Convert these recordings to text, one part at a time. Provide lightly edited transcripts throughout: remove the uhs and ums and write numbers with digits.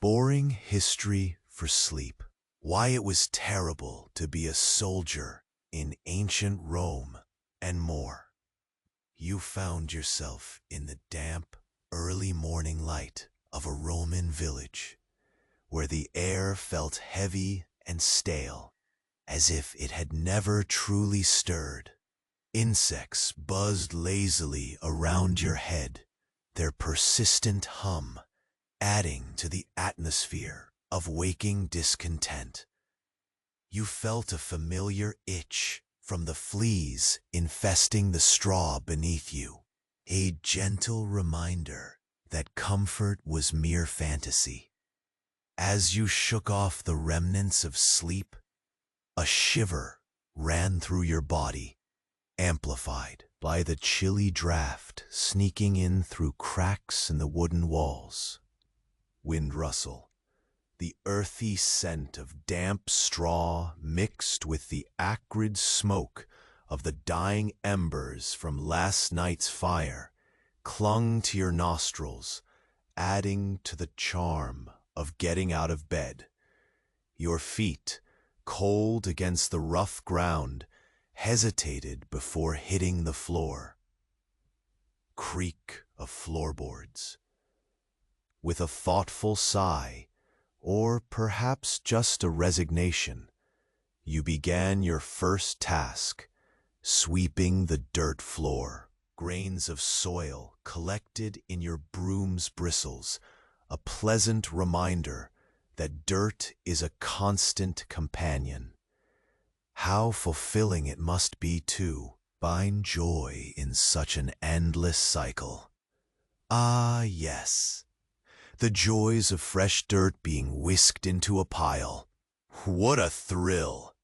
Boring history for sleep. Why it was terrible to be a soldier in ancient Rome, and more. You found yourself in the damp, early morning light of a Roman village, where the air felt heavy and stale, as if it had never truly stirred. Insects buzzed lazily around your head, their persistent hum adding to the atmosphere of waking discontent. You felt a familiar itch from the fleas infesting the straw beneath you, a gentle reminder that comfort was mere fantasy. As you shook off the remnants of sleep, a shiver ran through your body, amplified by the chilly draft sneaking in through cracks in the wooden walls. Wind rustle, the earthy scent of damp straw mixed with the acrid smoke of the dying embers from last night's fire, clung to your nostrils, adding to the charm of getting out of bed. Your feet, cold against the rough ground, hesitated before hitting the floor. Creak of floorboards. With a thoughtful sigh, or perhaps just a resignation, you began your first task, sweeping the dirt floor. Grains of soil collected in your broom's bristles, a pleasant reminder that dirt is a constant companion. How fulfilling it must be, too, find joy in such an endless cycle. Ah, yes. The joys of fresh dirt being whisked into a pile. What a thrill!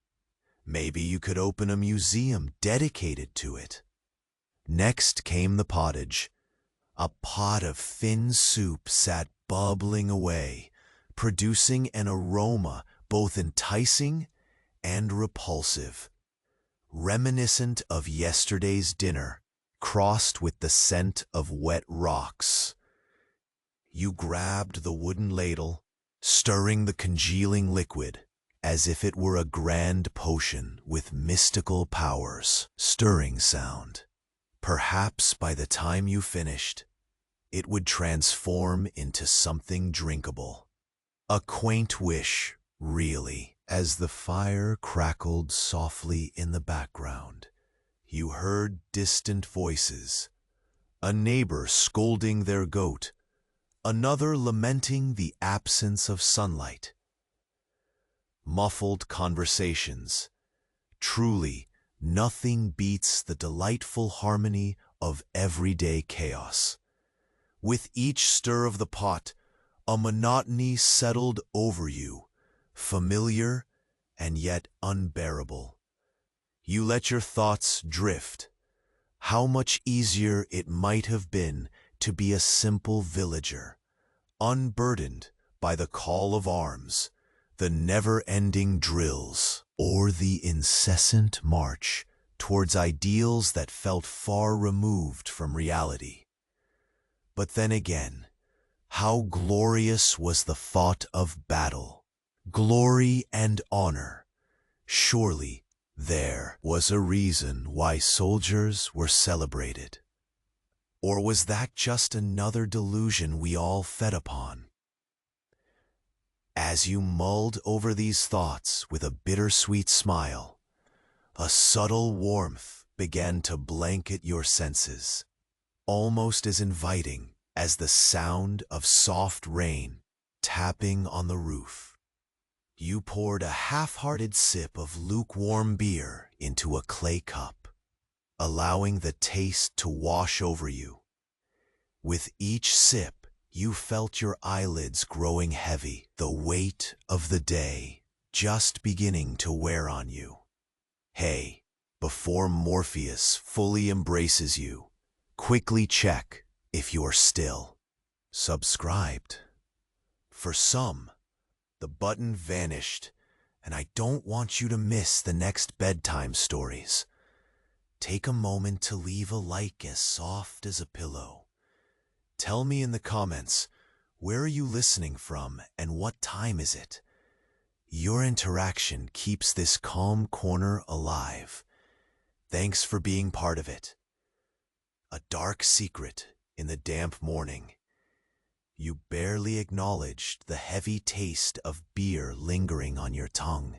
Maybe you could open a museum dedicated to it. Next came the pottage. A pot of thin soup sat bubbling away, producing an aroma both enticing and repulsive, reminiscent of yesterday's dinner, crossed with the scent of wet rocks. You grabbed the wooden ladle, stirring the congealing liquid as if it were a grand potion with mystical powers. Stirring sound. Perhaps by the time you finished, it would transform into something drinkable. A quaint wish, really. As the fire crackled softly in the background, you heard distant voices, a neighbor scolding their goat, another lamenting the absence of sunlight. Muffled conversations. Truly, nothing beats the delightful harmony of everyday chaos. With each stir of the pot, a monotony settled over you, familiar and yet unbearable. You let your thoughts drift. How much easier it might have been to be a simple villager, unburdened by the call of arms, the never-ending drills, or the incessant march towards ideals that felt far removed from reality. But then again, how glorious was the thought of battle, glory and honor. Surely there was a reason why soldiers were celebrated. Or was that just another delusion we all fed upon? As you mulled over these thoughts with a bittersweet smile, a subtle warmth began to blanket your senses, almost as inviting as the sound of soft rain tapping on the roof. You poured a half-hearted sip of lukewarm beer into a clay cup, allowing the taste to wash over you. With each sip, you felt your eyelids growing heavy, the weight of the day just beginning to wear on you. Hey, before Morpheus fully embraces you, quickly check if you're still subscribed. For some, the button vanished, and I don't want you to miss the next bedtime stories. Take a moment to leave a like as soft as a pillow. Tell me in the comments, Where are you listening from, and what time is it? Your interaction keeps this calm corner alive. Thanks for being part of it. A dark secret in the damp morning. You barely acknowledged the heavy taste of beer lingering on your tongue,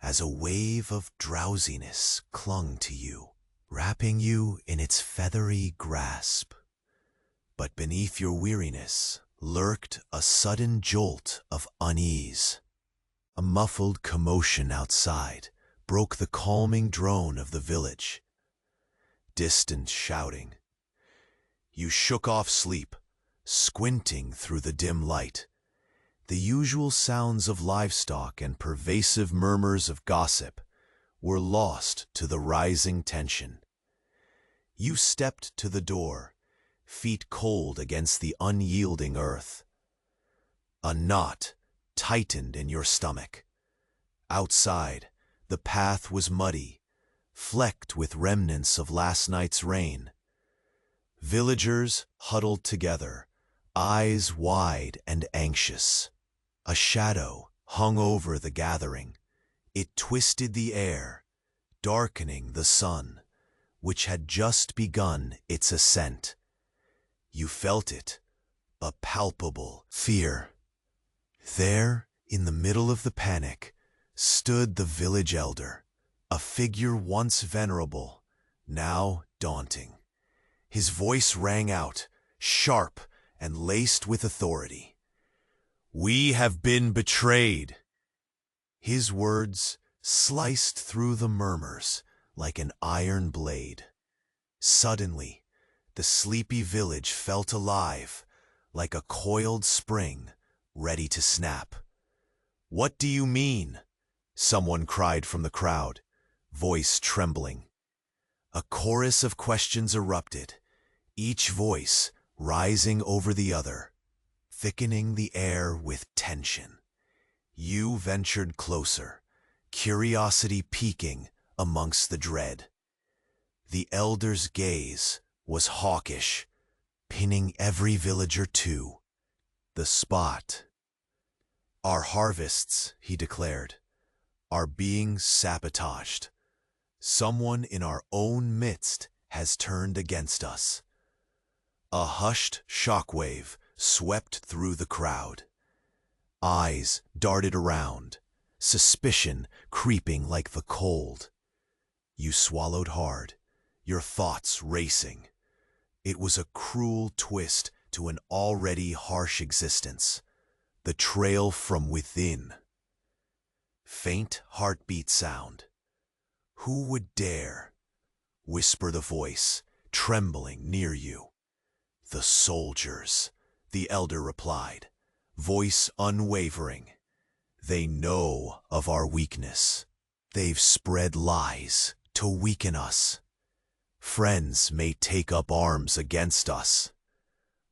as a wave of drowsiness clung to you, wrapping you in its feathery grasp. But beneath your weariness lurked a sudden jolt of unease. A muffled commotion outside broke the calming drone of the village. Distant shouting. You shook off sleep, squinting through the dim light. The usual sounds of livestock and pervasive murmurs of gossip were lost to the rising tension. You stepped to the door, feet cold against the unyielding earth. A knot tightened in your stomach. Outside, the path was muddy, flecked with remnants of last night's rain. Villagers huddled together, eyes wide and anxious. A shadow hung over the gathering. It twisted the air, darkening the sun, which had just begun its ascent. You felt it, a palpable fear. There, in the middle of the panic, stood the village elder, a figure once venerable, now daunting. His voice rang out, sharp and laced with authority. "We have been betrayed." His words sliced through the murmurs like an iron blade. Suddenly, the sleepy village felt alive, like a coiled spring, ready to snap. "What do you mean?" someone cried from the crowd, voice trembling. A chorus of questions erupted, each voice rising over the other, thickening the air with tension. You ventured closer, curiosity peaking amongst the dread. The elder's gaze was hawkish, pinning every villager to the spot. "Our harvests," he declared, "are being sabotaged. Someone in our own midst has turned against us." A hushed shockwave swept through the crowd. Eyes darted around, suspicion creeping like the cold. You swallowed hard, your thoughts racing. It was a cruel twist to an already harsh existence. The trail from within. Faint heartbeat sound. "Who would dare?" whisper the voice, trembling near you. "The soldiers," the elder replied, voice unwavering. "They know of our weakness. They've spread lies to weaken us. Friends may take up arms against us."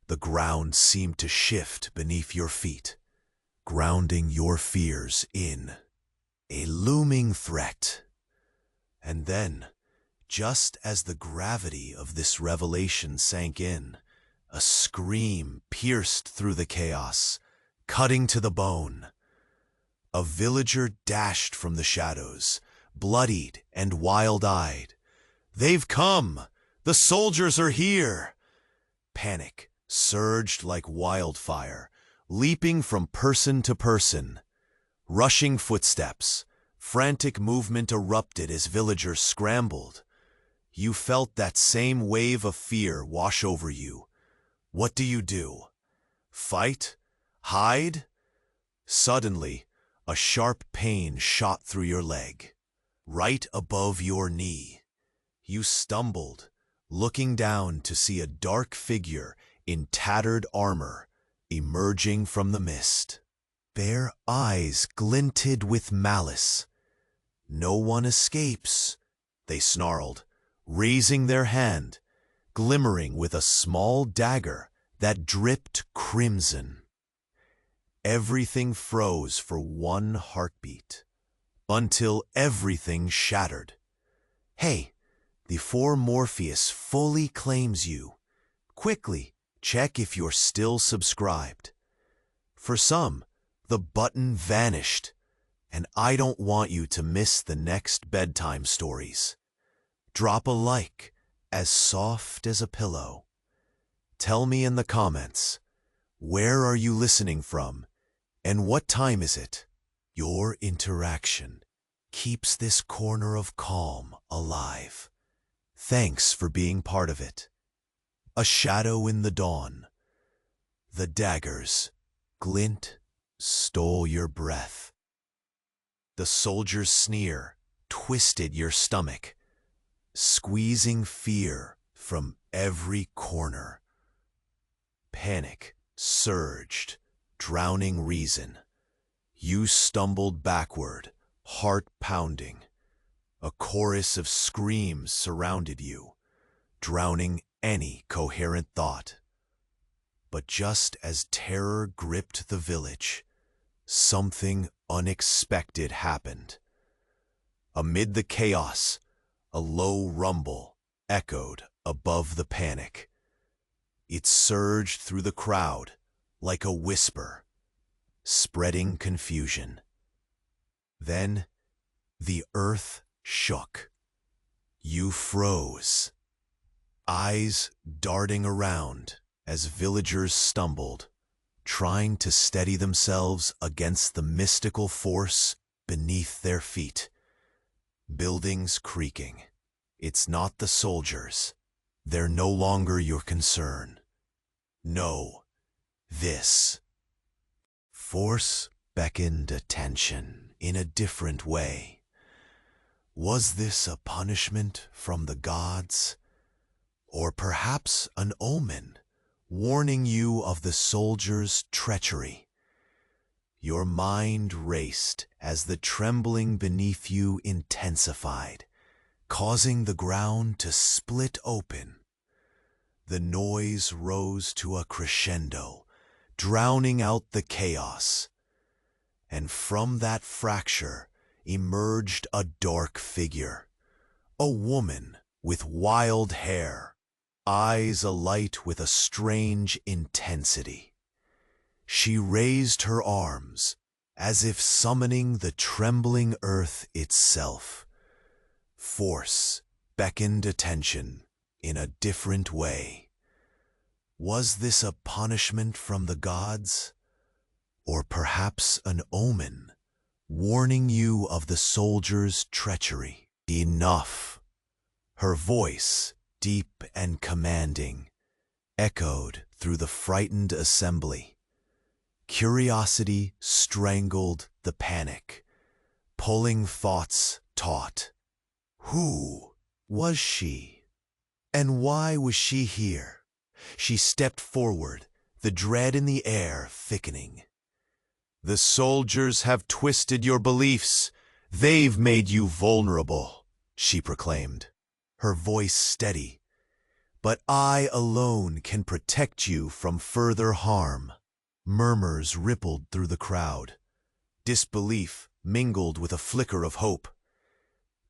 The ground seemed to shift beneath your feet, grounding your fears in a looming threat. And then, just as the gravity of this revelation sank in, a scream pierced through the chaos, cutting to the bone. A villager dashed from the shadows, bloodied and wild-eyed. "They've come! The soldiers are here!" Panic surged like wildfire, leaping from person to person. Rushing footsteps, frantic movement erupted as villagers scrambled. You felt that same wave of fear wash over you. What do? Fight? Hide? Suddenly, a sharp pain shot through your leg, right above your knee. You stumbled, looking down to see a dark figure in tattered armor emerging from the mist. Their eyes glinted with malice. "No one escapes," they snarled, raising their hand, glimmering with a small dagger that dripped crimson. Everything froze for one heartbeat, until everything shattered. "Hey, before Morpheus fully claims you, quickly check if you're still subscribed. For some, the button vanished, and I don't want you to miss the next bedtime stories. Drop a like, as soft as a pillow. Tell me in the comments, where are you listening from, and what time is it? Your interaction keeps this corner of calm alive. Thanks for being part of it. A shadow in the dawn. The daggers glint, stole your breath. The soldier's sneer twisted your stomach, squeezing fear from every corner. Panic surged, drowning reason. You stumbled backward, heart pounding. A chorus of screams surrounded you, drowning any coherent thought. But just as terror gripped the village, something unexpected happened. Amid the chaos, a low rumble echoed above the panic. It surged through the crowd like a whisper, spreading confusion. Then, the earth shook. You froze, eyes darting around as villagers stumbled, trying to steady themselves against the mystical force beneath their feet. Buildings creaking. It's not the soldiers. They're no longer your concern. No, this force beckoned attention in a different way. Was this a punishment from the gods? Or perhaps an omen, warning you of the soldier's treachery? Your mind raced as the trembling beneath you intensified, causing the ground to split open. The noise rose to a crescendo, drowning out the chaos. And from that fracture emerged a dark figure, a woman with wild hair, eyes alight with a strange intensity. She raised her arms, as if summoning the trembling earth itself. Force beckoned attention in a different way. Was this a punishment from the gods? Or perhaps an omen, warning you of the soldier's treachery? Enough! Her voice, deep and commanding, echoed through the frightened assembly. Curiosity strangled the panic, pulling thoughts taut. Who was she? And why was she here? She stepped forward, the dread in the air thickening. The soldiers have twisted your beliefs. They've made you vulnerable, she proclaimed, her voice steady. But I alone can protect you from further harm. Murmurs rippled through the crowd. Disbelief mingled with a flicker of hope.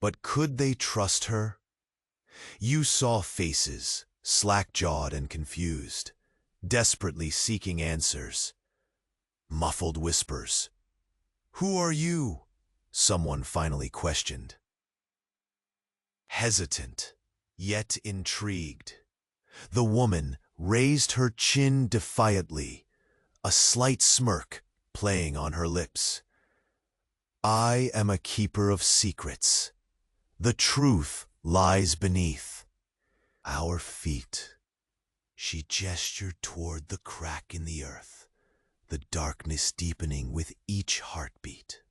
But could they trust her? You saw faces, slack-jawed and confused, desperately seeking answers. Muffled whispers. Who are you? Someone finally questioned. Hesitant, yet intrigued, the woman raised her chin defiantly, a slight smirk playing on her lips. I am a keeper of secrets. The truth lies beneath our feet. She gestured toward the crack in the earth, the darkness deepening with each heartbeat.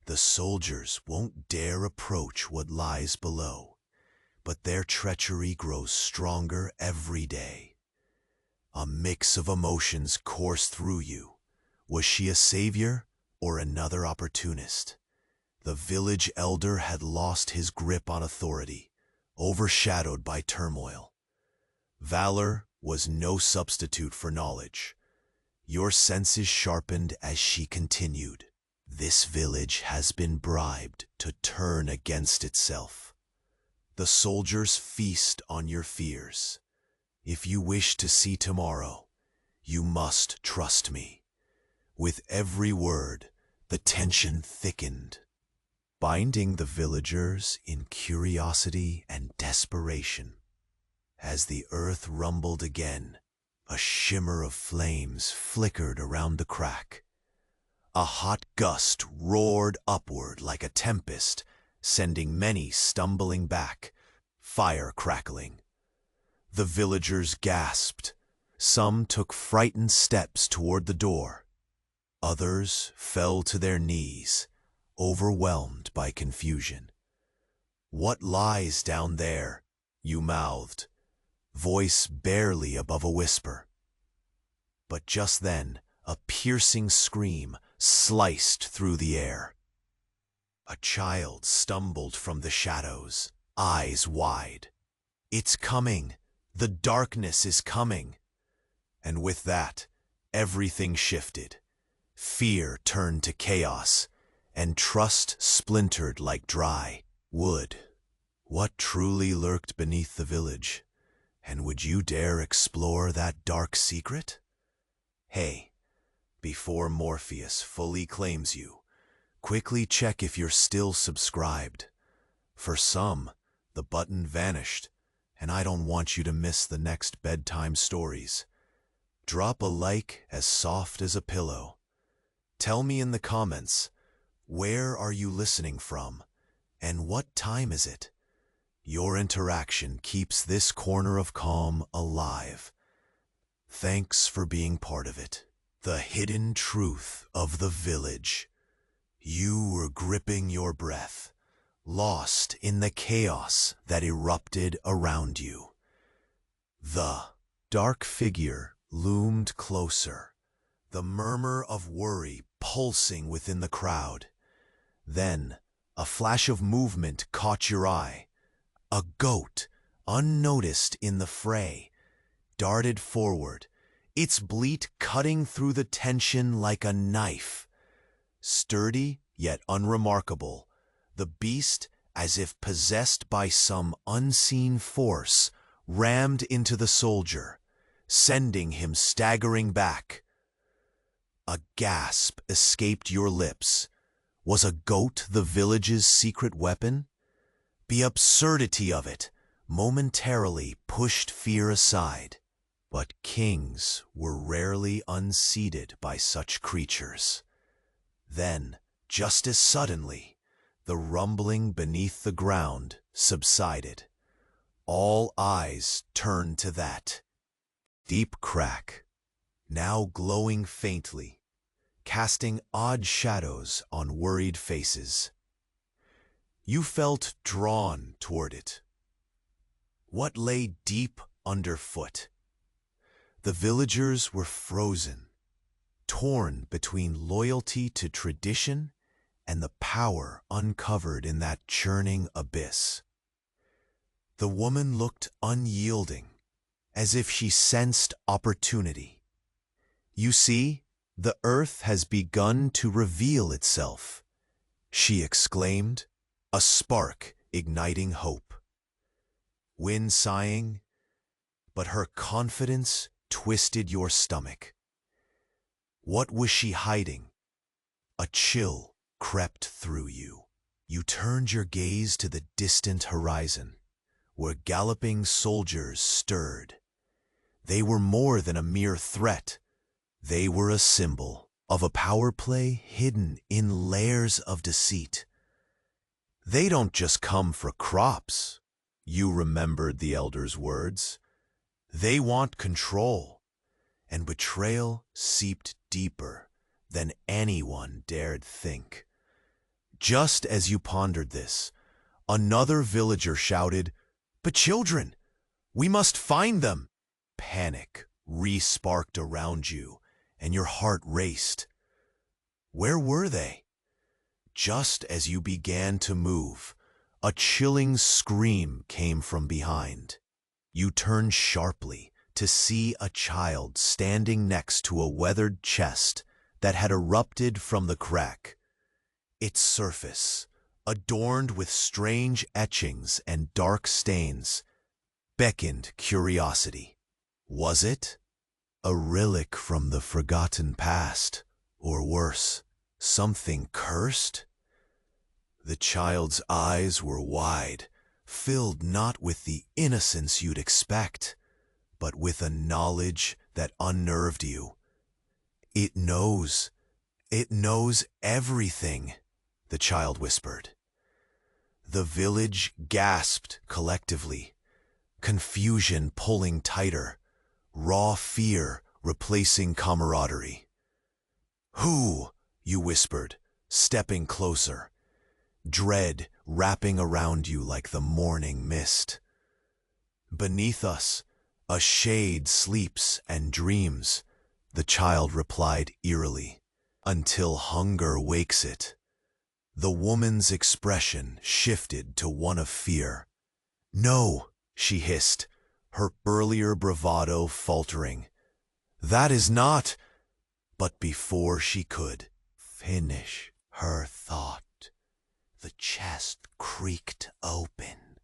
The soldiers won't dare approach what lies below, but their treachery grows stronger every day. A mix of emotions coursed through you. Was she a savior or another opportunist? The village elder had lost his grip on authority, overshadowed by turmoil. Valor was no substitute for knowledge. Your senses sharpened as she continued. This village has been bribed to turn against itself. The soldiers feast on your fears. If you wish to see tomorrow, you must trust me. With every word, the tension thickened, binding the villagers in curiosity and desperation. As the earth rumbled again, a shimmer of flames flickered around the crack. A hot gust roared upward like a tempest, sending many stumbling back, fire crackling. The villagers gasped. Some took frightened steps toward the door. Others fell to their knees, overwhelmed by confusion. "What lies down there?" you mouthed, voice barely above a whisper. But just then, a piercing scream sliced through the air. A child stumbled from the shadows, eyes wide. "It's coming! The darkness is coming!" And with that, everything shifted. Fear turned to chaos, and trust splintered like dry wood. What truly lurked beneath the village? And would you dare explore that dark secret? Hey, before Morpheus fully claims you, quickly check if you're still subscribed. For some, the button vanished, and I don't want you to miss the next bedtime stories. Drop a like as soft as a pillow. Tell me in the comments, where are you listening from, and what time is it? Your interaction keeps this corner of calm alive. Thanks for being part of it. The hidden truth of the village. You were gripping your breath, lost in the chaos that erupted around you. The dark figure loomed closer, the murmur of worry pulsing within the crowd. Then, a flash of movement caught your eye. A goat, unnoticed in the fray, darted forward, its bleat cutting through the tension like a knife. Sturdy yet unremarkable, the beast, as if possessed by some unseen force, rammed into the soldier, sending him staggering back. A gasp escaped your lips. Was a goat the village's secret weapon? The absurdity of it momentarily pushed fear aside. But kings were rarely unseated by such creatures. Then, just as suddenly, the rumbling beneath the ground subsided. All eyes turned to that deep crack, now glowing faintly, casting odd shadows on worried faces. You felt drawn toward it. What lay deep underfoot? The villagers were frozen, torn between loyalty to tradition and the power uncovered in that churning abyss. The woman looked unyielding, as if she sensed opportunity. "You see, the earth has begun to reveal itself," she exclaimed, a spark igniting hope. Wind sighing, but her confidence twisted your stomach. What was she hiding? A chill crept through you. You turned your gaze to the distant horizon, where galloping soldiers stirred. They were more than a mere threat. They were a symbol of a power play hidden in layers of deceit. They don't just come for crops, you remembered the elder's words. They want control, and betrayal seeped deeper than anyone dared think. Just as you pondered this, another villager shouted, "But children, we must find them!" Panic re-sparked around you, and your heart raced. Where were they? Just as you began to move, a chilling scream came from behind. You turned sharply to see a child standing next to a weathered chest that had erupted from the crack. Its surface, adorned with strange etchings and dark stains, beckoned curiosity. Was it a relic from the forgotten past, Or worse, something cursed? The child's eyes were wide, filled not with the innocence you'd expect, but with a knowledge that unnerved you. It knows everything, the child whispered. The village gasped collectively, confusion pulling tighter, raw fear replacing camaraderie. "Who?" you whispered, stepping closer, dread wrapping around you like the morning mist. "Beneath us, a shade sleeps and dreams," the child replied eerily, "until hunger wakes it." The woman's expression shifted to one of fear. "No," she hissed, her earlier bravado faltering. "That is not—" But before she could finish her thought, the chest creaked open.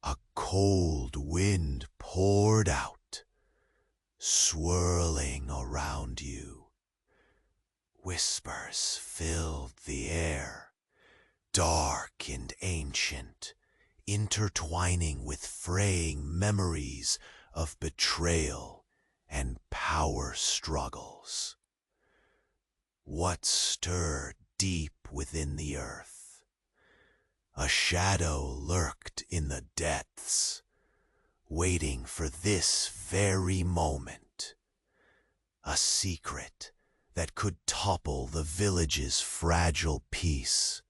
A cold wind poured out, swirling around you. Whispers filled the air, dark and ancient, intertwining with fraying memories of betrayal and power struggles. What stirred deep within the earth? A shadow lurked in the depths, waiting for this very moment. A secret that could topple the village's fragile peace.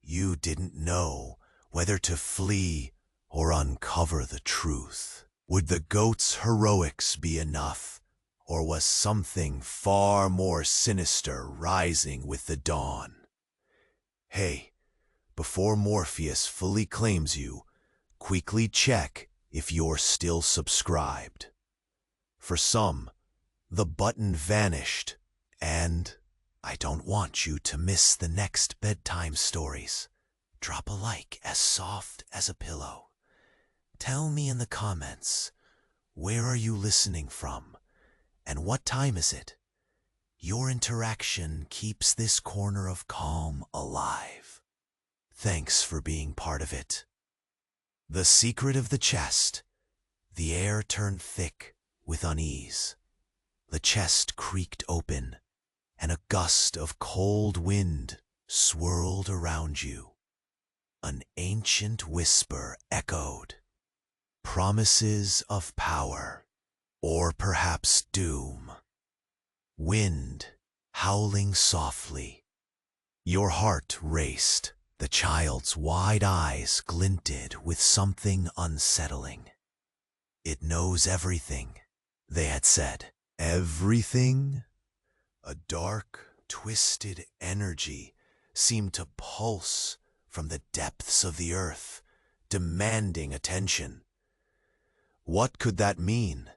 You didn't know whether to flee or uncover the truth. Would the goat's heroics be enough, or was something far more sinister rising with the dawn? Hey, before Morpheus fully claims you, quickly check if you're still subscribed. For some, the button vanished, and I don't want you to miss the next bedtime stories. Drop a like as soft as a pillow. Tell me in the comments, where are you listening from, and what time is it? Your interaction keeps this corner of calm alive. Thanks for being part of it. The secret of the chest. The air turned thick with unease. The chest creaked open, and a gust of cold wind swirled around you. An ancient whisper echoed. Promises of power, or perhaps doom. Wind howling softly. Your heart raced. The child's wide eyes glinted with something unsettling. It knows everything, they had said. Everything? A dark, twisted energy seemed to pulse from the depths of the earth, demanding attention. What could that mean?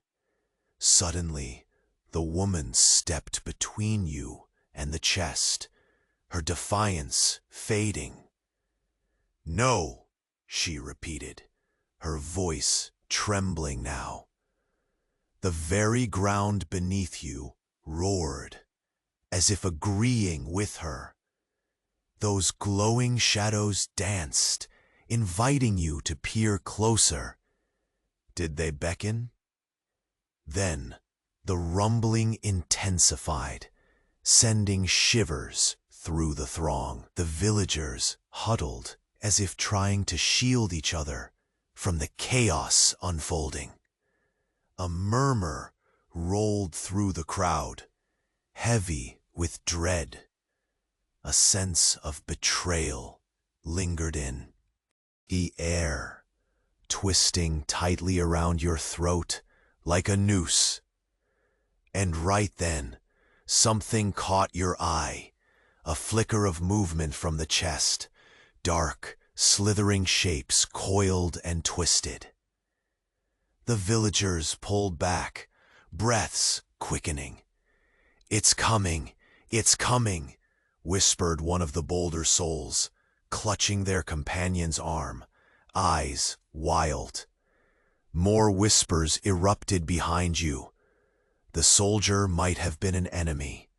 Suddenly, the woman stepped between you and the chest, her defiance fading. "No," she repeated, her voice trembling now. The very ground beneath you roared, as if agreeing with her. Those glowing shadows danced, inviting you to peer closer. Did they beckon? Then the rumbling intensified, sending shivers through the throng. The villagers huddled as if trying to shield each other from the chaos unfolding. A murmur rolled through the crowd, heavy with dread. A sense of betrayal lingered in the air, twisting tightly around your throat like a noose. And right then, something caught your eye, a flicker of movement from the chest, dark, slithering shapes coiled and twisted. The villagers pulled back, breaths quickening. "It's coming, it's coming," whispered one of the bolder souls, clutching their companion's arm, eyes wild. More whispers erupted behind you. The soldier might have been an enemy,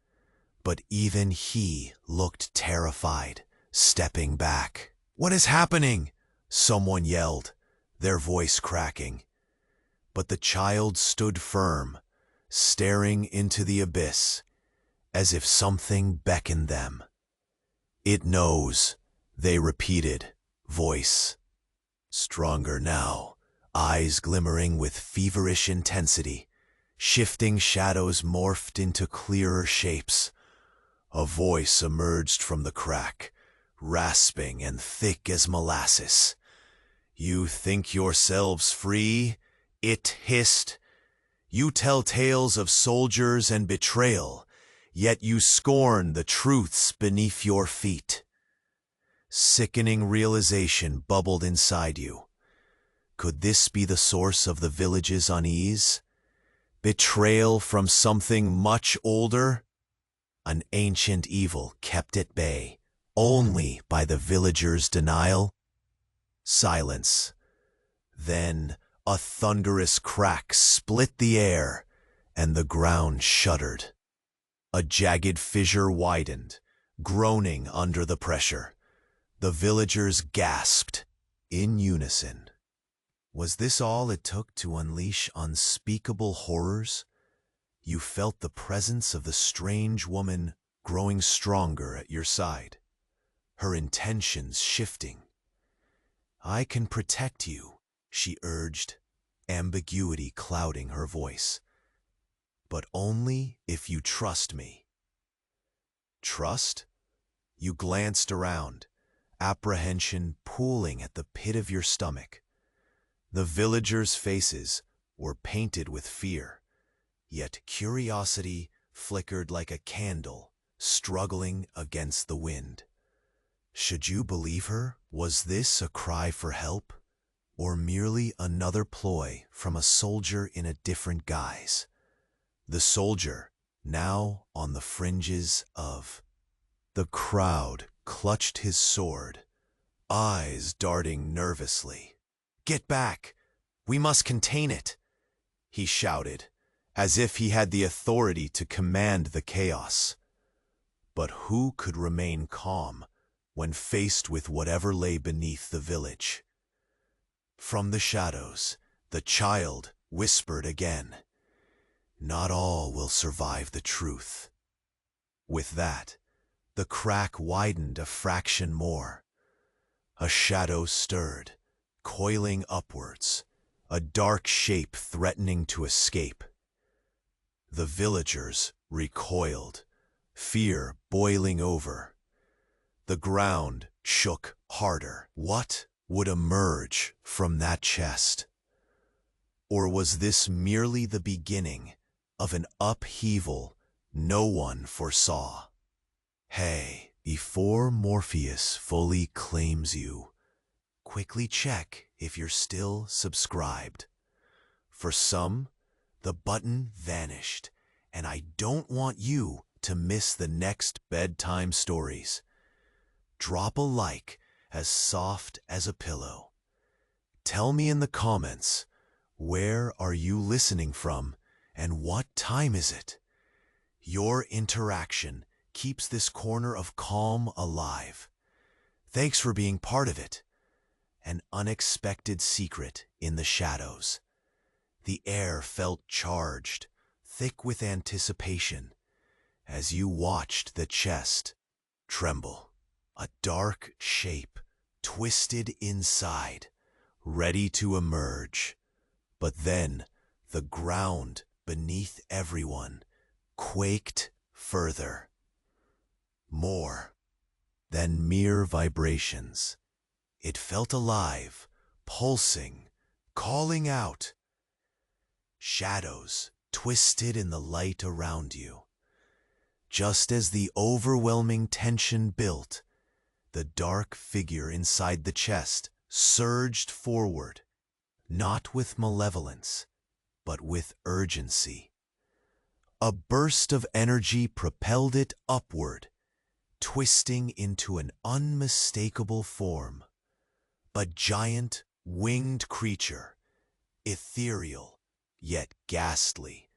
But even he looked terrified, stepping back. "What is happening?" someone yelled, their voice cracking. But the child stood firm, staring into the abyss, as if something beckoned them. "It knows," they repeated, voice stronger now, eyes glimmering with feverish intensity. Shifting shadows morphed into clearer shapes. A voice emerged from the crack, rasping and thick as molasses. "You think yourselves free?" it hissed. "You tell tales of soldiers and betrayal, yet you scorn the truths beneath your feet." Sickening realization bubbled inside you. Could this be the source of the village's unease? Betrayal from something much older? An ancient evil kept at bay only by the villagers' denial? Silence. Then a thunderous crack split the air, and the ground shuddered. A jagged fissure widened, groaning under the pressure. The villagers gasped in unison. Was this all it took to unleash unspeakable horrors? You felt the presence of the strange woman growing stronger at your side, her intentions shifting. "I can protect you," she urged, ambiguity clouding her voice. "But only if you trust me." Trust? You glanced around, apprehension pooling at the pit of your stomach. The villagers' faces were painted with fear, yet curiosity flickered like a candle struggling against the wind. Should you believe her? Was this a cry for help, or merely another ploy from a soldier in a different guise? The soldier, now on the fringes of. The crowd clutched his sword, eyes darting nervously. "Get back! We must contain it!" he shouted, as if he had the authority to command the chaos. But who could remain calm when faced with whatever lay beneath the village? From the shadows, the child whispered again, "Not all will survive the truth." With that, the crack widened a fraction more. A shadow stirred, coiling upwards, a dark shape threatening to escape. The villagers recoiled, fear boiling over. The ground shook harder. What would emerge from that chest? Or was this merely the beginning of an upheaval no one foresaw? Hey, before Morpheus fully claims you, quickly check if you're still subscribed. For some, the button vanished, and I don't want you to miss the next bedtime stories. Drop a like as soft as a pillow. Tell me in the comments, where are you listening from and what time is it? Your interaction keeps this corner of calm alive. Thanks for being part of it. An unexpected secret in the shadows. The air felt charged, thick with anticipation, as you watched the chest tremble. A dark shape twisted inside, ready to emerge. But then the ground beneath everyone quaked further. More than mere vibrations. It felt alive, pulsing, calling out. Shadows twisted in the light around you. Just as the overwhelming tension built, the dark figure inside the chest surged forward, not with malevolence, but with urgency. A burst of energy propelled it upward, twisting into an unmistakable form. A giant, winged creature, ethereal, yet ghastly.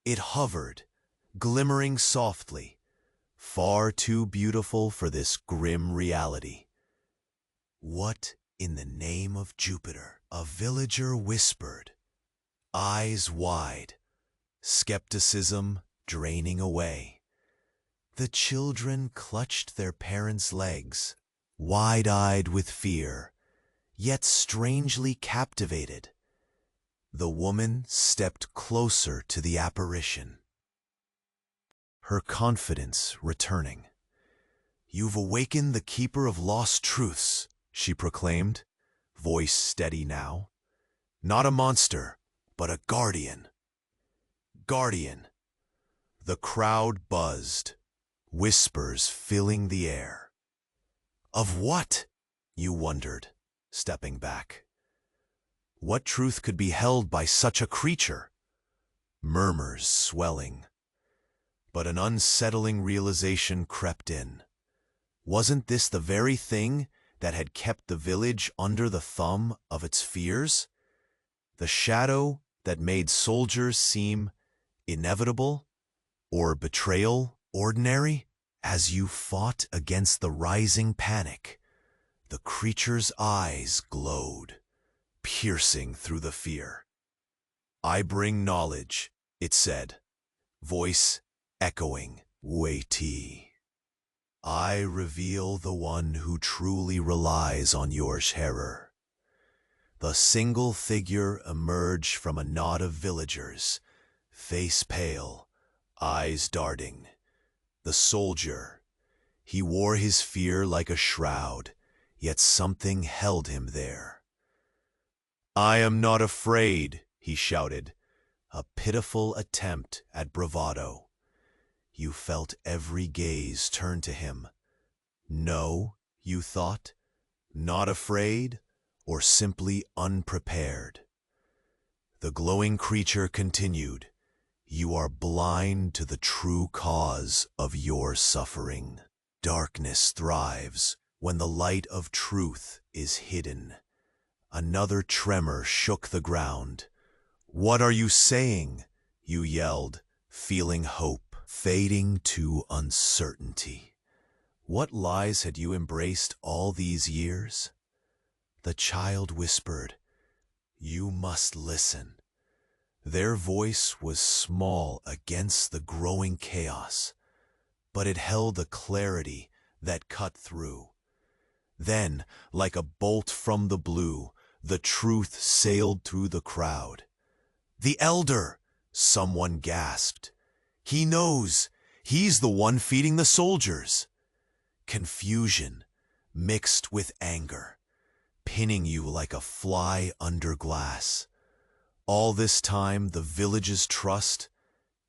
It hovered, glimmering softly, far too beautiful for this grim reality. "What in the name of Jupiter?" a villager whispered, eyes wide, skepticism draining away. The children clutched their parents' legs, wide-eyed with fear, yet strangely captivated. The woman stepped closer to the apparition, her confidence returning. "You've awakened the keeper of lost truths," she proclaimed, voice steady now. "Not a monster, but a guardian." Guardian. The crowd buzzed, whispers filling the air. Of what? You wondered, stepping back. What truth could be held by such a creature? Murmurs swelling. But an unsettling realization crept in. Wasn't this the very thing that had kept the village under the thumb of its fears? The shadow that made soldiers seem inevitable, or betrayal ordinary? As you fought against the rising panic, the creature's eyes glowed, piercing through the fear. "I bring knowledge," it said, voice echoing, weighty. "I reveal the one who truly relies on your terror." The single figure emerged from a knot of villagers, face pale, eyes darting. The soldier. He wore his fear like a shroud, yet something held him there. "I am not afraid," he shouted, a pitiful attempt at bravado. You felt every gaze turn to him. No, you thought, not afraid, or simply unprepared. The glowing creature continued, "You are blind to the true cause of your suffering. Darkness thrives when the light of truth is hidden." Another tremor shook the ground. "What are you saying?" you yelled, feeling hope fading to uncertainty. What lies had you embraced all these years? The child whispered, "You must listen." Their voice was small against the growing chaos, but it held a clarity that cut through. Then, like a bolt from the blue, the truth sailed through the crowd. "The elder!" someone gasped. "He knows! He's the one feeding the soldiers!" Confusion mixed with anger, pinning you like a fly under glass. All this time, the village's trust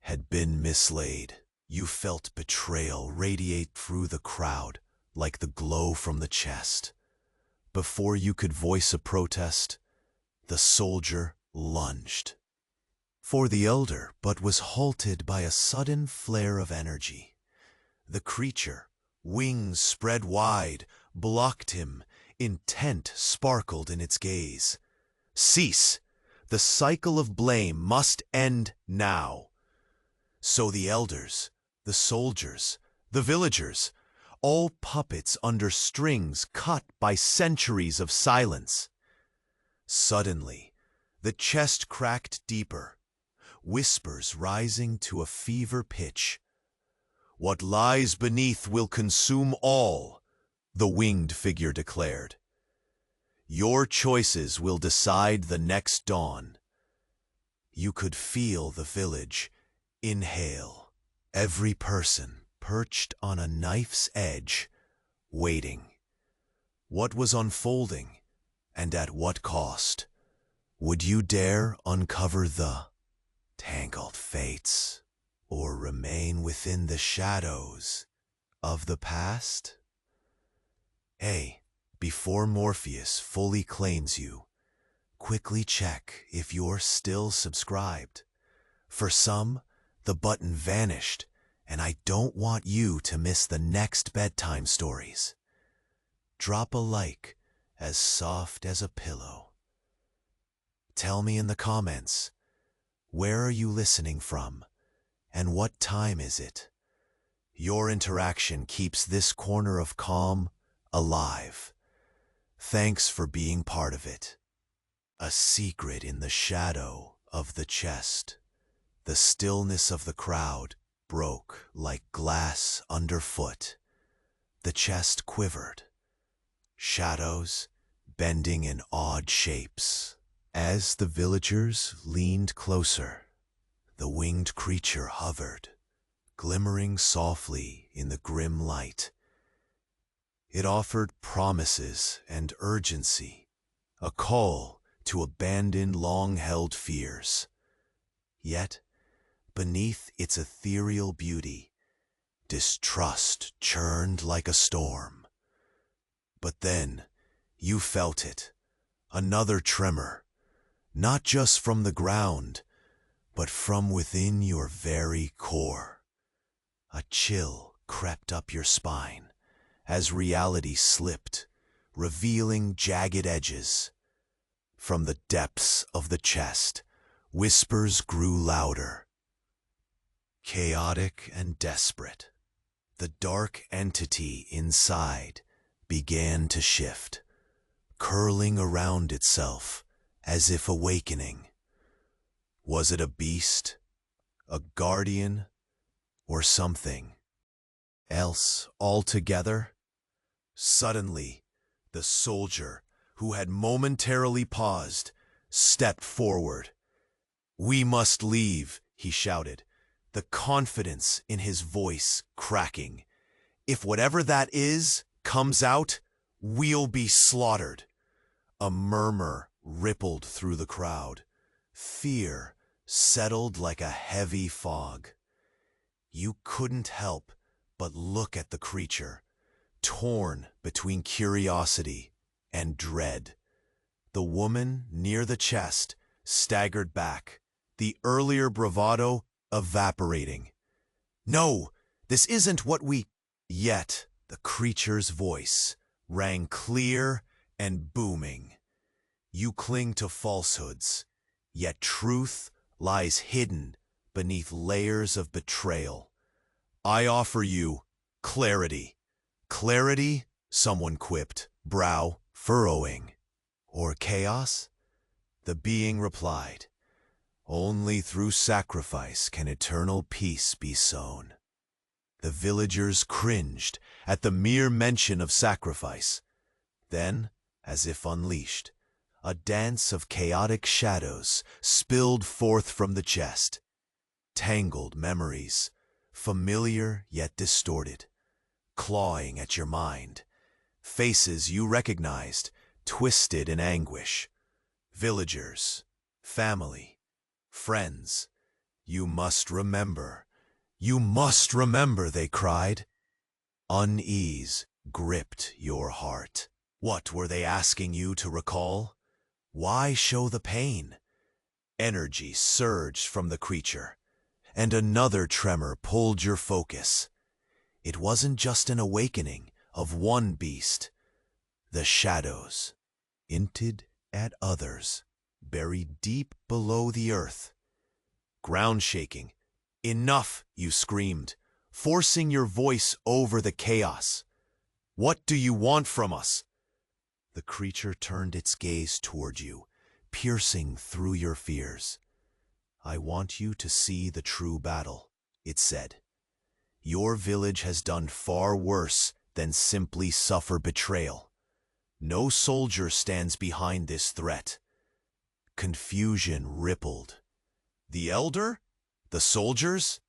had been mislaid. You felt betrayal radiate through the crowd like the glow from the chest. Before you could voice a protest, the soldier lunged for the elder, but was halted by a sudden flare of energy. The creature, wings spread wide, blocked him. Intent sparkled in its gaze. "Cease! The cycle of blame must end now." So the elders, the soldiers, the villagers, all puppets under strings cut by centuries of silence. Suddenly, the chest cracked deeper, whispers rising to a fever pitch. "What lies beneath will consume all," the winged figure declared. "Your choices will decide the next dawn." You could feel the village inhale, every person perched on a knife's edge, waiting. What was unfolding, and at what cost? Would you dare uncover the tangled fates, or remain within the shadows of the past? Hey, before Morpheus fully claims you, quickly check if you're still subscribed. For some, the button vanished, and I don't want you to miss the next bedtime stories. Drop a like as soft as a pillow. Tell me in the comments, where are you listening from, and what time is it? Your interaction keeps this corner of calm alive. Thanks for being part of it. A secret in the shadow of the chest. The stillness of the crowd broke like glass underfoot. The chest quivered. Shadows bending in odd shapes. As the villagers leaned closer, the winged creature hovered, glimmering softly in the grim light. It offered promises and urgency, a call to abandon long-held fears. Yet, beneath its ethereal beauty, distrust churned like a storm. But then, you felt it, another tremor, not just from the ground, but from within your very core. A chill crept up your spine as reality slipped, revealing jagged edges. From the depths of the chest, whispers grew louder, chaotic and desperate. The dark entity inside began to shift, curling around itself as if awakening. Was it a beast, a guardian, or something else altogether? Suddenly, the soldier, who had momentarily paused, stepped forward. "We must leave," he shouted, the confidence in his voice cracking. "If whatever that is comes out, we'll be slaughtered." A murmur rippled through the crowd. Fear settled like a heavy fog. You couldn't help but look at the creature, torn between curiosity and dread. The woman near the chest staggered back, the earlier bravado evaporating. "No, this isn't what we—" Yet the creature's voice rang clear and booming. "You cling to falsehoods, yet truth lies hidden beneath layers of betrayal. I offer you clarity." "Clarity?" someone quipped, brow furrowing. "Or chaos?" The being replied, "Only through sacrifice can eternal peace be sown." The villagers cringed at the mere mention of sacrifice. Then, as if unleashed, a dance of chaotic shadows spilled forth from the chest. Tangled memories, familiar yet distorted, clawing at your mind. Faces you recognized, twisted in anguish. Villagers, family, friends. "You must remember. You must remember," they cried. Unease gripped your heart. What were they asking you to recall? Why show the pain? Energy surged from the creature, and another tremor pulled your focus. It wasn't just an awakening of one beast. The shadows hinted at others, buried deep below the earth. Ground shaking. "Enough," you screamed, forcing your voice over the chaos. "What do you want from us?" The creature turned its gaze toward you, piercing through your fears. "I want you to see the true battle," it said. "Your village has done far worse than simply suffer betrayal. No soldier stands behind this threat." Confusion rippled. The elder? The soldiers?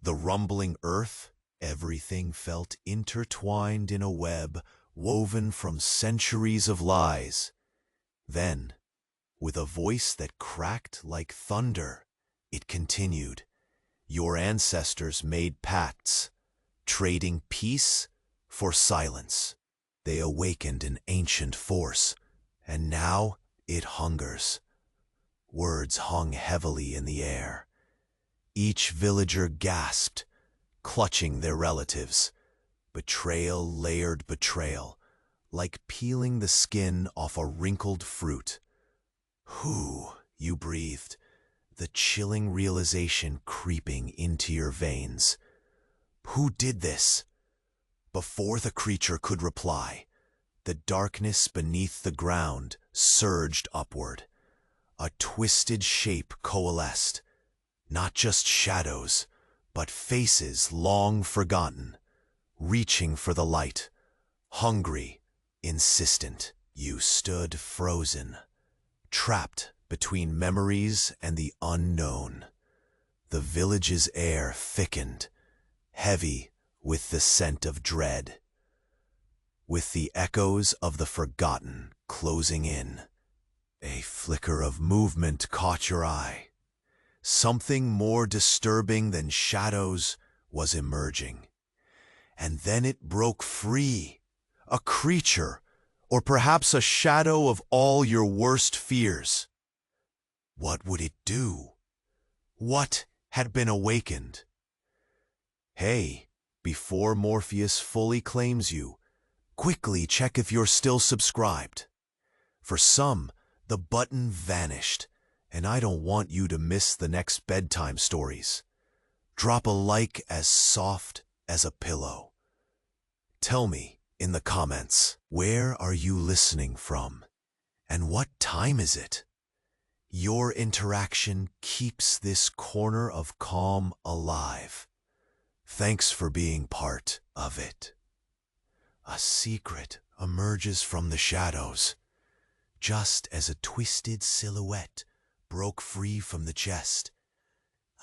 The rumbling earth? Everything felt intertwined in a web woven from centuries of lies. Then, with a voice that cracked like thunder, it continued. "Your ancestors made pacts, trading peace for silence. They awakened an ancient force, and now it hungers." Words hung heavily in the air. Each villager gasped, clutching their relatives. Betrayal layered betrayal, like peeling the skin off a wrinkled fruit. "Who?" you breathed, the chilling realization creeping into your veins. Who did this? Before the creature could reply, the darkness beneath the ground surged upward. A twisted shape coalesced. Not just shadows, but faces long forgotten, reaching for the light, hungry, insistent. You stood frozen, trapped between memories and the unknown. The village's air thickened, heavy with the scent of dread, with the echoes of the forgotten closing in. A flicker of movement caught your eye. Something more disturbing than shadows was emerging. And then it broke free. A creature, or perhaps a shadow of all your worst fears. What would it do? What had been awakened? Hey, before Morpheus fully claims you, quickly check if you're still subscribed. For some, the button vanished, and I don't want you to miss the next bedtime stories. Drop a like as soft as a pillow. Tell me in the comments, where are you listening from? And what time is it? Your interaction keeps this corner of calm alive. Thanks for being part of it. A secret emerges from the shadows, just as a twisted silhouette broke free from the chest.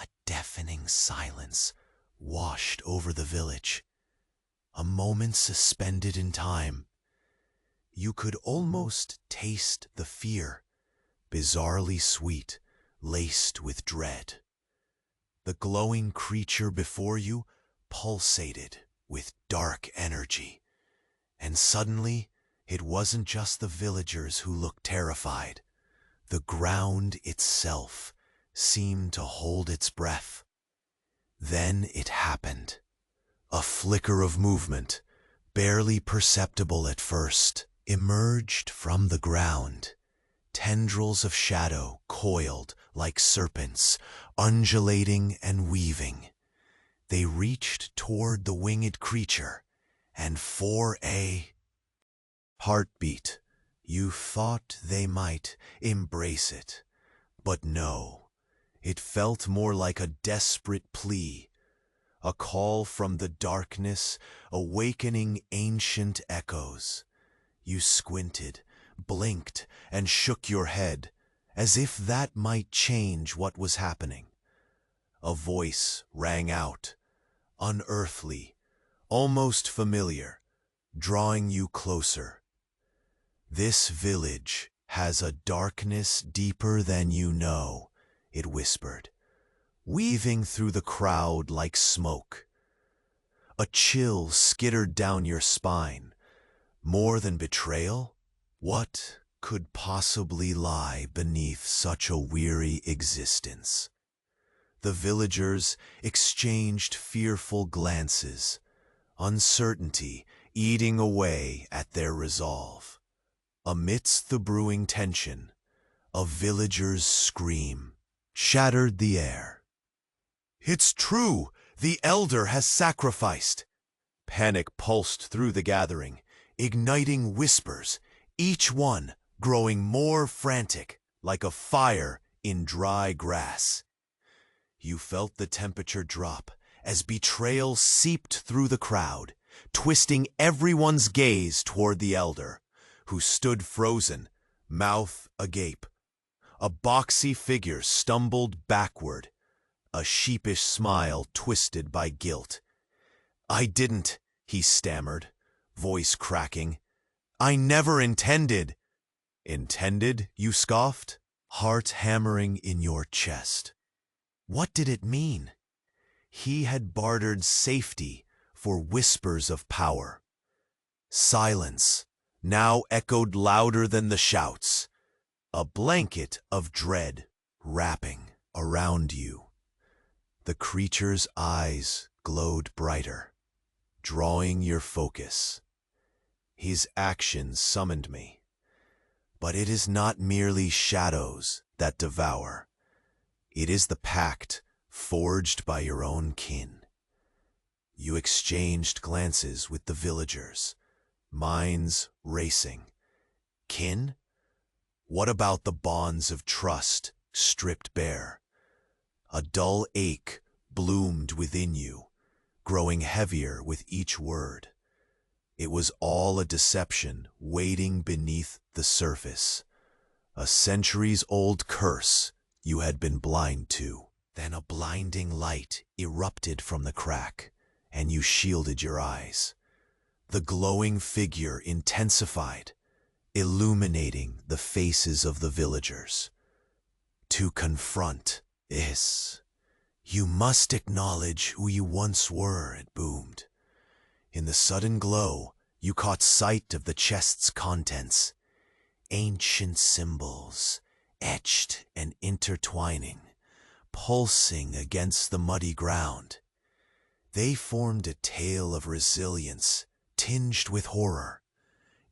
A deafening silence washed over the village. A moment suspended in time. You could almost taste the fear, bizarrely sweet, laced with dread. The glowing creature before you pulsated with dark energy. And suddenly, it wasn't just the villagers who looked terrified. The ground itself seemed to hold its breath. Then it happened. A flicker of movement, barely perceptible at first, emerged from the ground. Tendrils of shadow coiled like serpents, undulating and weaving. They reached toward the winged creature, and for a heartbeat, you thought they might embrace it. But no, it felt more like a desperate plea, a call from the darkness, awakening ancient echoes. You squinted, blinked, and shook your head, as if that might change what was happening. A voice rang out, unearthly, almost familiar, drawing you closer. This village has a darkness deeper than you know, it whispered, weaving through the crowd like smoke. A chill skittered down your spine. More than betrayal? What could possibly lie beneath such a weary existence? The villagers exchanged fearful glances, uncertainty eating away at their resolve. Amidst the brewing tension, a villager's scream shattered the air. "It's true! The elder has sacrificed!" Panic pulsed through the gathering, igniting whispers, each one growing more frantic, like a fire in dry grass. You felt the temperature drop as betrayal seeped through the crowd, twisting everyone's gaze toward the elder, who stood frozen, mouth agape. A boxy figure stumbled backward, a sheepish smile twisted by guilt. "I didn't," he stammered, voice cracking. "I never intended." "Intended?" you scoffed, heart hammering in your chest. What did it mean? He had bartered safety for whispers of power. Silence now echoed louder than the shouts, a blanket of dread wrapping around you. The creature's eyes glowed brighter, drawing your focus. His actions summoned me. But it is not merely shadows that devour. It is the pact forged by your own kin. You exchanged glances with the villagers, minds racing. Kin? What about the bonds of trust stripped bare? A dull ache bloomed within you, growing heavier with each word. It was all a deception waiting beneath the surface, a centuries-old curse you had been blind to. Then a blinding light erupted from the crack, and you shielded your eyes. The glowing figure intensified, illuminating the faces of the villagers. To confront is. You must acknowledge who you once were, it boomed. In the sudden glow, you caught sight of the chest's contents. Ancient symbols, etched and intertwining, pulsing against the muddy ground. They formed a tale of resilience, tinged with horror.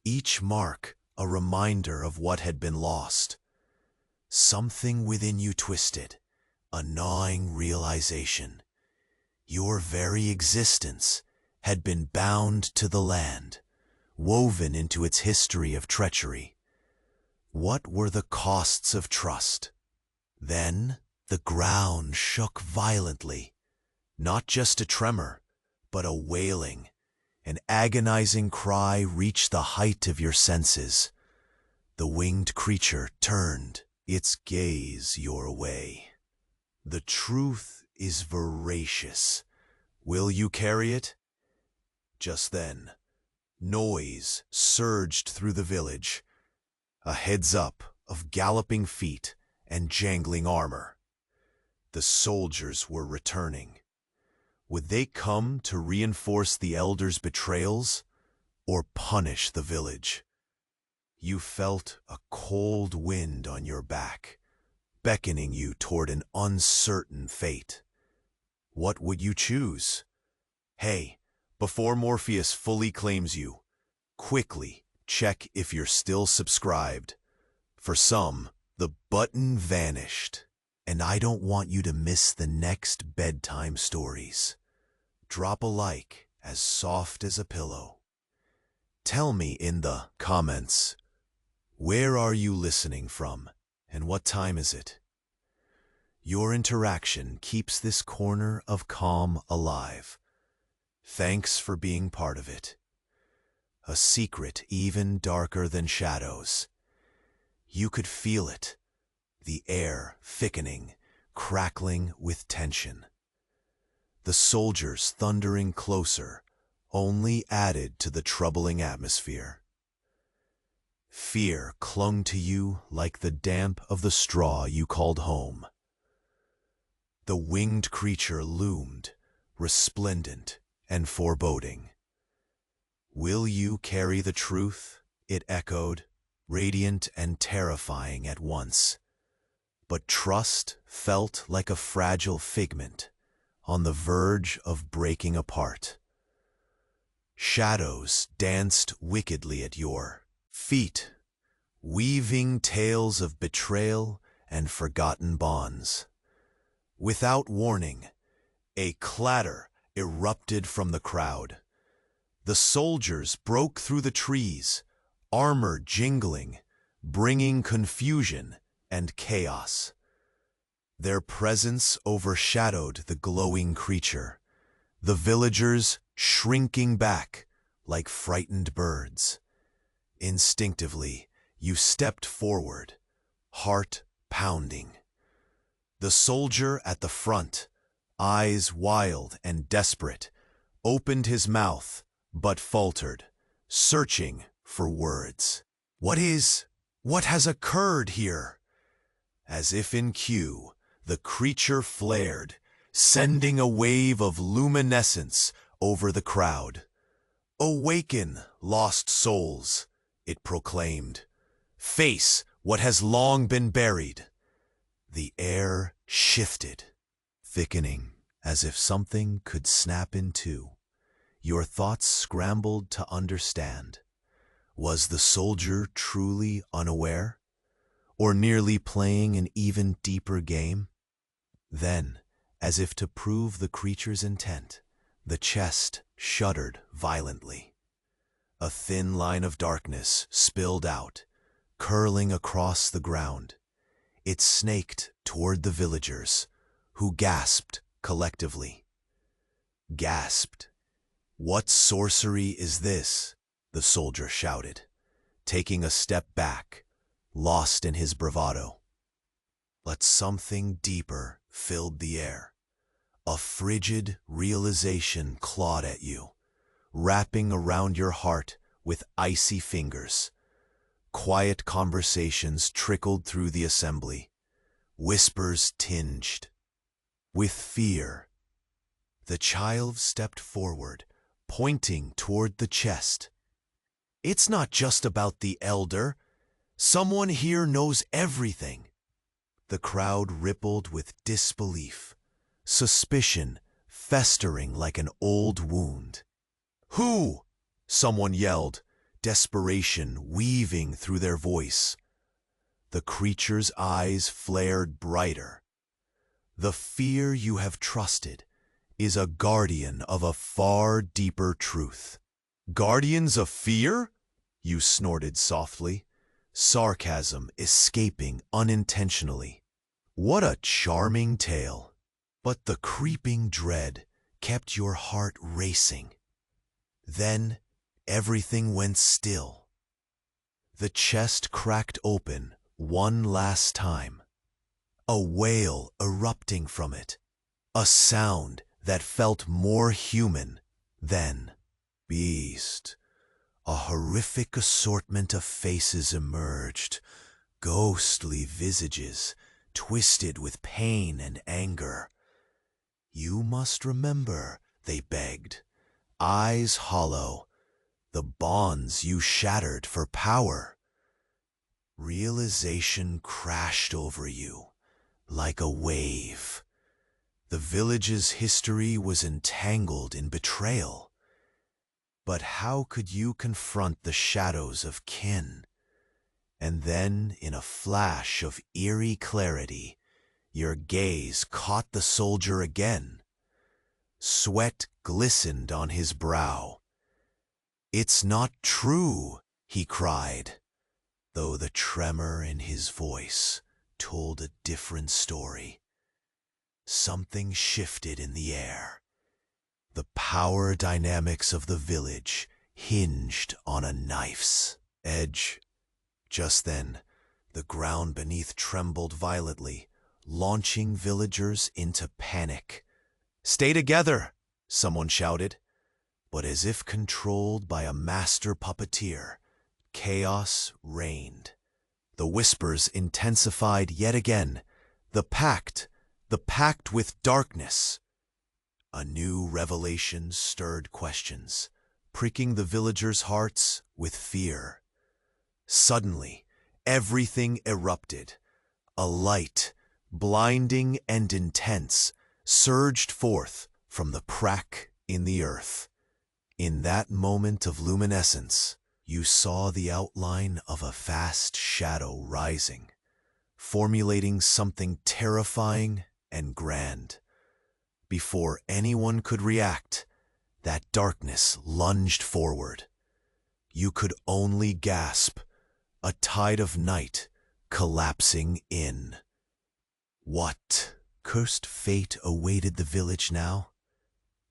Each mark a reminder of what had been lost. Something within you twisted, a gnawing realization. Your very existence had been bound to the land, woven into its history of treachery. What were the costs of trust? Then the ground shook violently, not just a tremor, but a wailing. An agonizing cry reached the height of your senses. The winged creature turned its gaze your way. The truth is voracious. Will you carry it? Just then, noise surged through the village. A heads-up of galloping feet and jangling armor. The soldiers were returning. Would they come to reinforce the elders' betrayals or punish the village? You felt a cold wind on your back, beckoning you toward an uncertain fate. What would you choose? Hey, before Morpheus fully claims you, quickly check if you're still subscribed. For some, the button vanished, and I don't want you to miss the next bedtime stories. Drop a like as soft as a pillow. Tell me in the comments, where are you listening from and what time is it? Your interaction keeps this corner of calm alive. Thanks for being part of it. A secret even darker than shadows. You could feel it, the air thickening, crackling with tension. The soldiers thundering closer only added to the troubling atmosphere. Fear clung to you like the damp of the straw you called home. The winged creature loomed, resplendent and foreboding. Will you carry the truth? It echoed, radiant and terrifying at once. But trust felt like a fragile figment, on the verge of breaking apart. Shadows danced wickedly at your feet, weaving tales of betrayal and forgotten bonds. Without warning, a clatter erupted from the crowd. The soldiers broke through the trees, armor jingling, bringing confusion and chaos. Their presence overshadowed the glowing creature, the villagers shrinking back like frightened birds. Instinctively, you stepped forward, heart pounding. The soldier at the front, eyes wild and desperate, opened his mouth but faltered, searching for words. What has occurred here? As if in cue, the creature flared, sending a wave of luminescence over the crowd. Awaken, lost souls, it proclaimed. Face what has long been buried. The air shifted, thickening as if something could snap in two. Your thoughts scrambled to understand. Was the soldier truly unaware? Or nearly playing an even deeper game? Then, as if to prove the creature's intent, The chest shuddered violently. A thin line of darkness spilled out, curling across the ground. It snaked toward the villagers, who gasped collectively. Gasped. "What sorcery is this?" the soldier shouted, taking a step back, lost in his bravado. But something deeper filled the air. A frigid realization clawed at you, wrapping around your heart with icy fingers. Quiet conversations trickled through the assembly, whispers tinged with fear. The child stepped forward, pointing toward the chest. "It's not just about the elder. Someone here knows everything." The crowd rippled with disbelief, suspicion festering like an old wound. "Who?" someone yelled, desperation weaving through their voice. The creature's eyes flared brighter. "The fear you have trusted is a guardian of a far deeper truth." "Guardians of fear?" you snorted softly, sarcasm escaping unintentionally. What a charming tale! But the creeping dread kept your heart racing. Then everything went still. The chest cracked open one last time, a wail erupting from it, a sound that felt more human than beast. A horrific assortment of faces emerged, ghostly visages twisted with pain and anger. "You must remember," they begged, eyes hollow, "the bonds you shattered for power." Realization crashed over you like a wave. The village's history was entangled in betrayal. But how could you confront the shadows of kin? And then, in a flash of eerie clarity, your gaze caught the soldier again. Sweat glistened on his brow. "It's not true," he cried, though the tremor in his voice told a different story. Something shifted in the air. The power dynamics of the village hinged on a knife's edge. Just then, the ground beneath trembled violently, launching villagers into panic. "Stay together!" someone shouted. But as if controlled by a master puppeteer, chaos reigned. The whispers intensified yet again. The pact with darkness. A new revelation stirred questions, pricking the villagers' hearts with fear. Suddenly, everything erupted. A light, blinding and intense, surged forth from the crack in the earth. In that moment of luminescence, you saw the outline of a vast shadow rising, formulating something terrifying and grand. Before anyone could react, that darkness lunged forward. You could only gasp, a tide of night collapsing in. What cursed fate awaited the village now?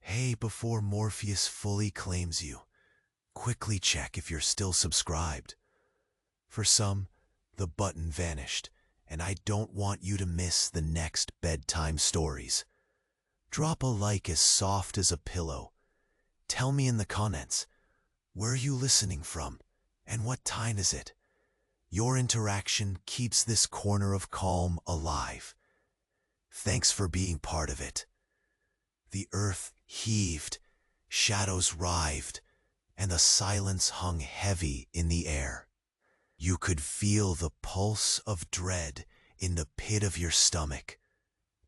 Hey, before Morpheus fully claims you, quickly check if you're still subscribed. For some, the button vanished, and I don't want you to miss the next bedtime stories. Drop a like as soft as a pillow. Tell me in the comments, where are you listening from, and what time is it? Your interaction keeps this corner of calm alive. Thanks for being part of it. The earth heaved, shadows writhed, and the silence hung heavy in the air. You could feel the pulse of dread in the pit of your stomach,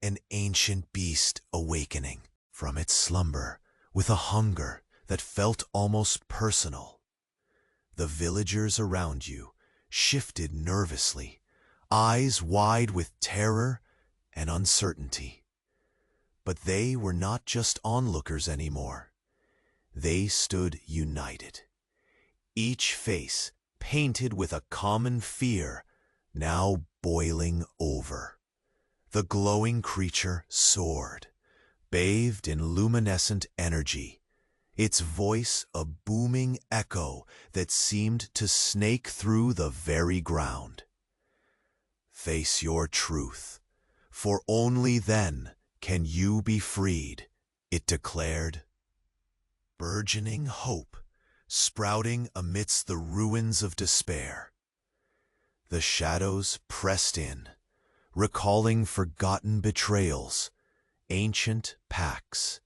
an ancient beast awakening from its slumber with a hunger that felt almost personal. The villagers around you shifted nervously, eyes wide with terror and uncertainty. But they were not just onlookers anymore. They stood united, each face painted with a common fear now boiling over. The glowing creature soared, bathed in luminescent energy, its voice a booming echo that seemed to snake through the very ground. Face your truth, for only then can you be freed, it declared. Burgeoning hope, sprouting amidst the ruins of despair. The shadows pressed in, recalling forgotten betrayals, ancient pacts,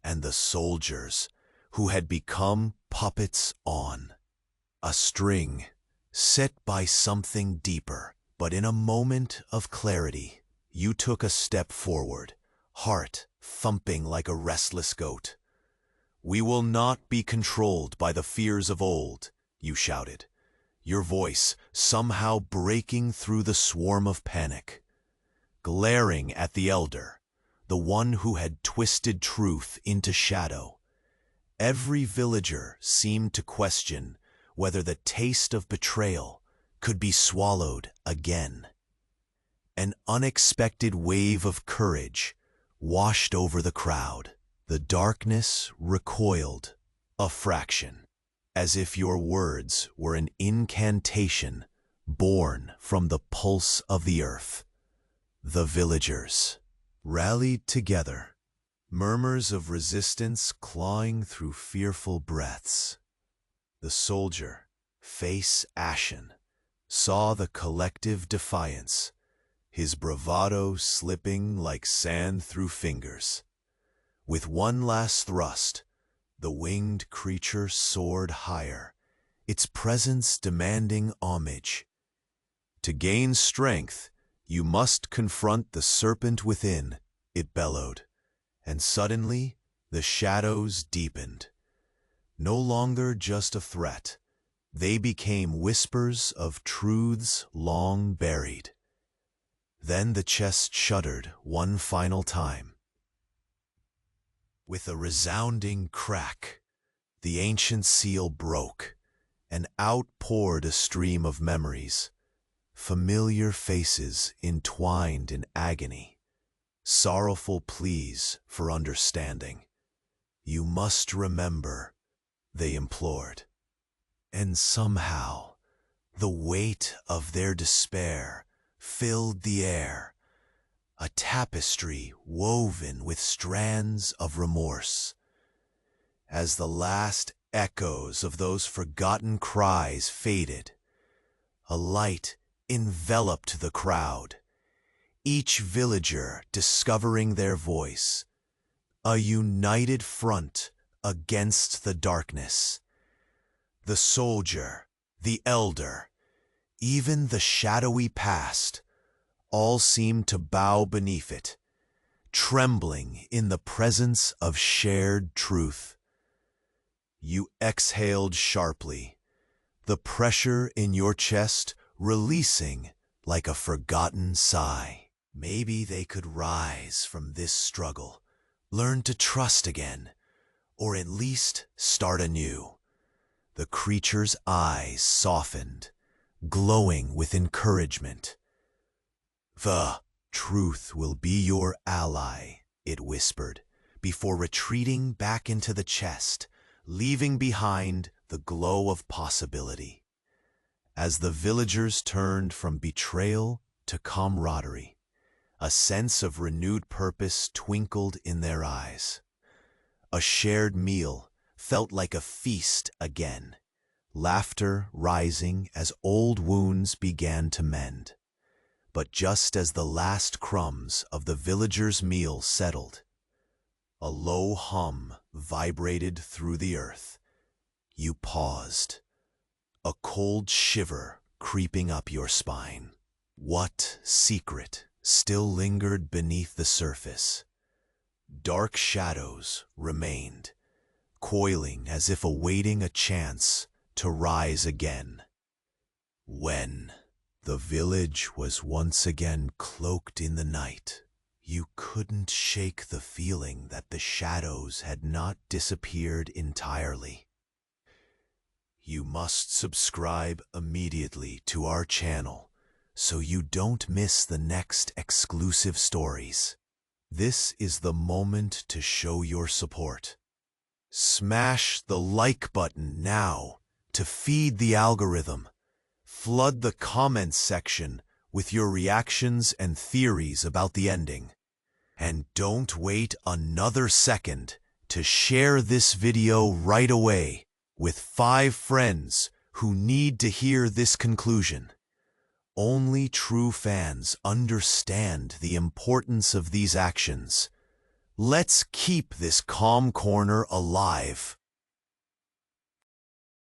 and the soldiers who had become puppets on a string set by something deeper. But in a moment of clarity, you took a step forward, heart thumping like a restless goat. "We will not be controlled by the fears of old," you shouted, your voice somehow breaking through the swarm of panic. Glaring at the elder, the one who had twisted truth into shadow, every villager seemed to question whether the taste of betrayal could be swallowed again. An unexpected wave of courage washed over the crowd. The darkness recoiled a fraction, as if your words were an incantation born from the pulse of the earth. The villagers rallied together, murmurs of resistance clawing through fearful breaths. The soldier, face ashen, saw the collective defiance, his bravado slipping like sand through fingers. With one last thrust, the winged creature soared higher, its presence demanding homage. "To gain strength, you must confront the serpent within," it bellowed, and suddenly the shadows deepened. No longer just a threat, they became whispers of truths long buried. Then the chest shuddered one final time. With a resounding crack, the ancient seal broke, and out poured a stream of memories, familiar faces entwined in agony, sorrowful pleas for understanding. "You must remember," they implored. And somehow, the weight of their despair filled the air, a tapestry woven with strands of remorse. As the last echoes of those forgotten cries faded, a light enveloped the crowd, each villager discovering their voice, a united front against the darkness. The soldier, the elder, even the shadowy past, all seemed to bow beneath it, trembling in the presence of shared truth. You exhaled sharply, the pressure in your chest releasing like a forgotten sigh. Maybe they could rise from this struggle, learn to trust again, or at least start anew. The creature's eyes softened, glowing with encouragement. "The truth will be your ally," it whispered, before retreating back into the chest, leaving behind the glow of possibility. As the villagers turned from betrayal to camaraderie, a sense of renewed purpose twinkled in their eyes. A shared meal felt like a feast again, laughter rising as old wounds began to mend. But just as the last crumbs of the villagers' meal settled, a low hum vibrated through the earth. You paused, a cold shiver creeping up your spine. What secret still lingered beneath the surface? Dark shadows remained, coiling as if awaiting a chance to rise again. When the village was once again cloaked in the night, You couldn't shake the feeling that the shadows had not disappeared entirely. You must subscribe immediately to our channel so you don't miss the next exclusive stories. This is the moment to show your support. Smash the like button now to feed the algorithm. Flood the comments section with your reactions and theories about the ending. And don't wait another second to share this video right away with 5 friends who need to hear this conclusion. Only true fans understand the importance of these actions. Let's keep this calm corner alive.